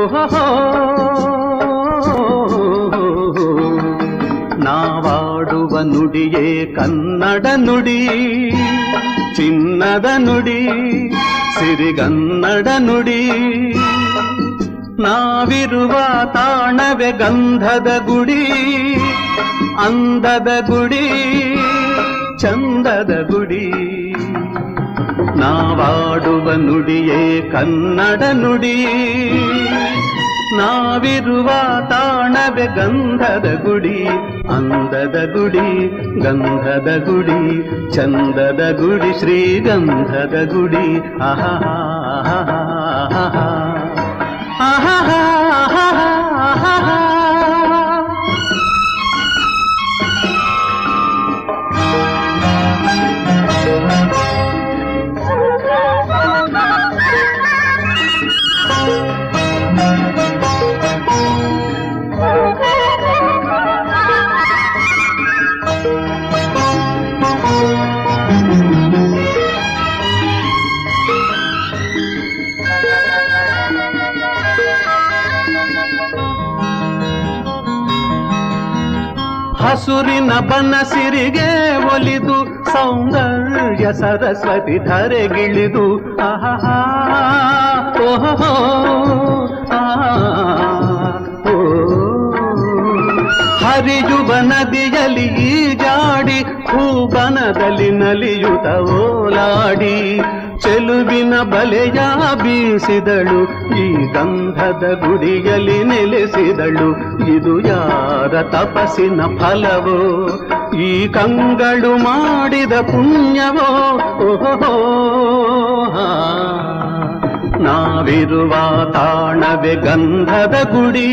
ಓಹೋ ನಾವಾಡುವ ನುಡಿಯೇ ಕನ್ನಡ ನುಡಿ, ಚಿನ್ನದ ನುಡಿ, ಸಿರಿಗನ್ನಡ ನುಡಿ. ನಾವಿರುವ ತಾಣವೇ ಗಂಧದ ಗುಡಿ, ಅಂದದ ಗುಡಿ, ಚಂದದ ಗುಡಿ. ನಾವಾಡುವ ನುಡಿಯೇ ಕನ್ನಡ ನುಡಿ, ನಾವಿರುವ ತಾಣವೇ ಗಂಧದ ಗುಡಿ, ಅಂದದ ಗುಡಿ, ಗಂಧದ ಗುಡಿ, ಚಂದದ ಗುಡಿ, ಶ್ರೀಗಂಧದ ಗುಡಿ. ಆಹಾ ಆಹಾ ಹಸುರಿನ ಬನಸಿರಿಗೆ ಒಲಿದು ಸೌಂದರ್ಯ ಸರಸ್ವತಿ ಧರೆಗಿಳಿದು ಆಹಾ ಓಹೋ ಹರಿಯುವ ನದಿಯಲ್ಲಿ ಈಜಾಡಿ ಭೂಬನದಲ್ಲಿ ನಲಿಯುತ್ತ ಓಲಾಡಿ ಚೆಲುವಿನ ಬಲೆಯ ಬೀಸಿದಳು, ಈ ಗಂಧದ ಗುಡಿಯಲ್ಲಿ ನೆಲೆಸಿದಳು. ಇದು ಯಾರ ತಪಸ್ಸಿನ ಫಲವೋ, ಈ ಕಂಗಳು ಮಾಡಿದ ಪುಣ್ಯವೋ. ಓಹೋ ನಾವಿರುವ ತಾಣವೇ ಗಂಧದ ಗುಡಿ,